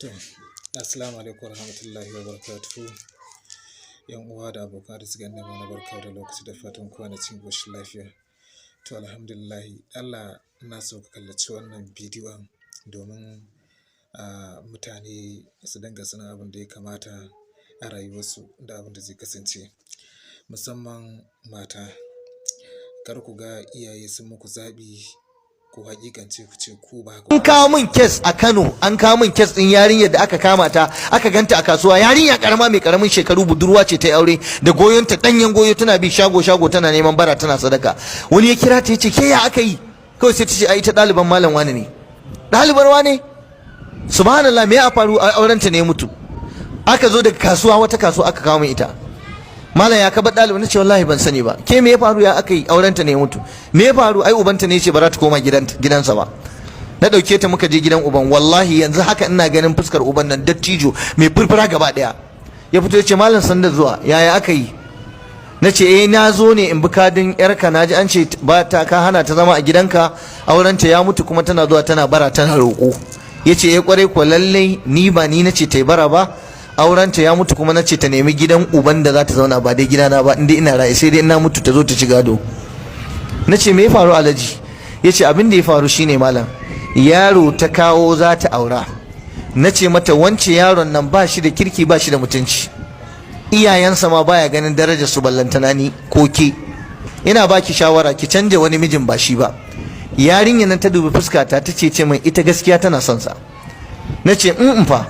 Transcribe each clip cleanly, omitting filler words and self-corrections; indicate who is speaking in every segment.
Speaker 1: To, assalamu alaikum warahmatullahi wabarakatuh. Yan uwa da abokan arziki na mana barka da lokaci da fatan kowa na cikin ƙoshin lafiya. To, alhamdulillah, Allah ina so ka kallaci wannan bidiyon domin mutane su dinga sanin abin da ya kamata a rayuwarsu da abin da zai kasance. Musamman mata, kar ku ga iyaye sun muku zaɓi ko hakikance ku ce ku ba ku.
Speaker 2: An kawo min kes a Kano, an kawo min kes din yarinyar da aka kama ta, aka ganta a kasuwa. Yarinya karama mai karamin shekaru, budurwa ce ta aure da goyon ta danyen goyo, tana bi shago shago tana neman bara tana sadaka. Wani ya kira ta yace ke ya aka yi? Kawai sai ta ce ai ta ɗaliban malam wani ne. Ɗalibar wane? Subhanallah, me ya faru? Auren ta ne mutu. Aka zo daga kasuwa, wata kasuwa aka kawo min ita. Malam ya kaba ɗalibin, nace wallahi ban sani ba. Ke me ya faru, ya aka yi? Auren ta ne mutu. Me ya faru? Ai ubanta ne yace ba za ta koma gidansa ba. Na dauke ta muka je gidan uban, wallahi yanzu haka ina ganin fuskar uban nan, dattijo mai furfura gaba daya. Ya fito yace malam sanda zuwa, yaya aka yi? Nace na zo ne in bi kadin yarka, naji an ce ba ta ka hana ta zama a gidanka, auren ta ya mutu kuma tana zuwa tana bara tana roƙo. Yace kwarai ko lalle ni ba ni nace ta bara ba, auren ta ya mutu kuma nace ta nemi gidan uban da za ta zauna, ba dai gidana ba, inda ina raye sai dai ina mutu ta zo ta ci gado. Nace me ya faru Alhaji? Yace abin da ya faru shine malam, yaro ta kawo za ta aura. Na ce mata wance yaron nan ba shi da kirki, ba shi da mutunci, iyayensa ma baya ganin darajar su, ballantana ni ko ke. Ina baki shawara ki canja wani mijin ba shi ba. Yarinya nan ta dubi fuskata ta ce min ita gaskiya tana son sa. Na ce fa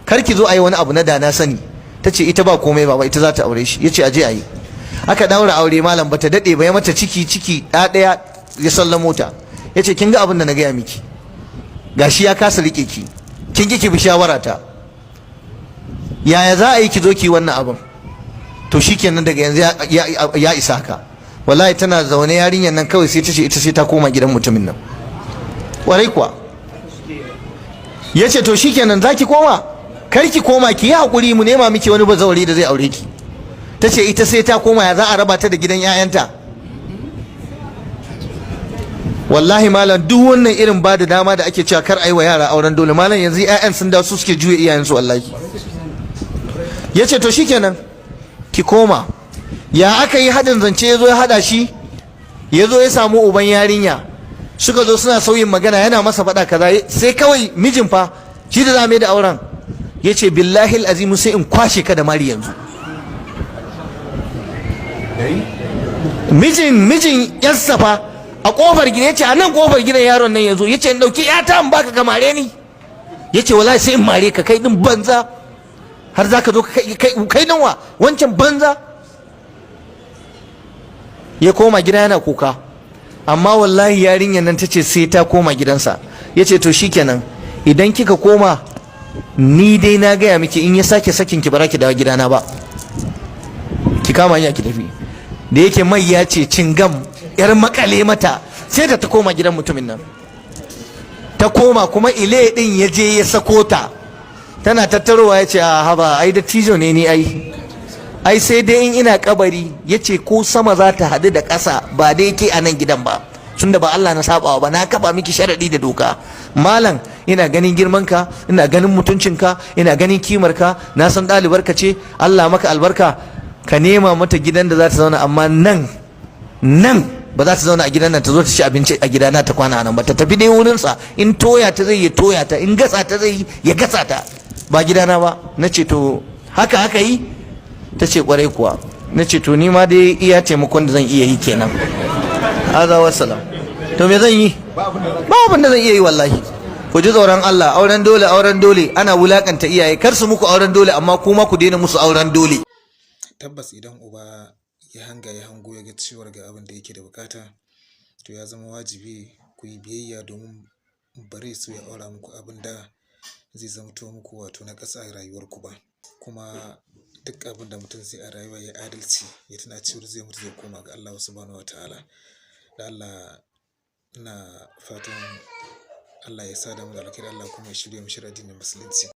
Speaker 2: kar ki zo ayi wani abu na da na sani. Ta ce ita ba komai baba, ita za ta aure shi. Ya ce aje ayi. Aka daura aure malam, bata dade ba ya mata ciki ɗaya ya sallamo ta. Ya ce kin ga abin da na gaya miki, gashi ya kasa rike ki, kin ki bi shawara ta, yaya za a yi ki zo ki wannan abin? To shikenan daga yanzu ya isa haka. Wallahi tana zaune yarinyar nan kawai sai ta ce ita sai ta koma gidan mutumin nan. Warai kuwa. Ya ce to shikenan za ki koma? Kar ki koma, ki yi hakuri, mu nema miki wani bazawari da zai aure ki. Ta ce ita sai ta koma, ya za a raba ta da gidan 'ya'yanta? Wallahi malam, duk wannan irin ba da dama da ake cewa kar aiwa yara auren dole, malam yanzu 'ya'yan sun da su suke juya iyayensu wallahi. Ya ce to shikenan ki koma. Ya aka yi hadin zance, ya zo ya hada shi, ya zo ya samu uban yarinya, suka zo suna sauyin magana, yana masa faɗa kaza, sai kawai mijin fa shi da zame da auren ya ce billahi azimu sai in kwashe ka da mari yanzu. Mijin yarsa fa a kofar gida, yace a nan kofar gidan yaron nan yazo, yace in dauki yata in baka gamare ni, yace wallahi sai in mare ka, kai din banza, har zaka zo kai nan wa wancan banza. Ya koma gida yana kuka, amma wallahi yarinyar nan tace sai ta koma gidansa. Yace to shikenan, idan kika koma ni dai na gaya miki in ya sake sakin ki, ba za ki dawo gidana ba, ki kama hanya ki tafi. Da yake mai ya ce cingam yar makale mata, sai da ta koma gidan mutumin nan. Ta koma kuma ile din ya je ya sako ta, tana tattarowa ya ce a haba ai da tijo ne ni ai sai dai in ina kabari. Ya ce ko sama za ta haɗu da ƙasa ba dai ke a nan gidan ba, tunda ba Allah na sabawa ba, na kafa miki sharaɗi da doka. Malam ina ganin girmanka, ina ganin mutuncinka, ina ganin kimarka, na san ɗalibarka ce, Allah maka albarka, ka nema mata gidan da za ta zauna, amma nan ba za ta zauna a gidan nan ta zo ta ci abinci a gidana ta kwana nan ba, ta tafi dai wurinsa, in toya ta zai ya toya ta, in gasa ta zai ya gasa ta, ba gidana ba. Na ce to haka yi? Ta ce kwarai kuwa. Na ce to ni ma dai iya taimakon da zan iya yi kenan. Azza wassalam. To me zan yi? Ba abin da zan iya yi wallahi. Ku ji tsoron Allah, auren dole ana wulakanta iyaye, kar su muku auren dole, amma kuma ku daina musu auren dole.
Speaker 1: Tabbas idan uba ya hango ya ga cewar ga abin da yake da bukata, to ya zama wajibi ku yi biyayya, domin bare su ya aura muku abin da zai zamto muku wato na ƙasa a rayuwarku ba. Kuma duk abin da mutum zai a rayuwa ya adalci, ya tuna cewar zai mutu zai koma ga Allah subhanahu wataala. Da Allah ina fatan Allah ya sa da mu da alkhairi, Allah kuma ya shirya mu addinin musulunci.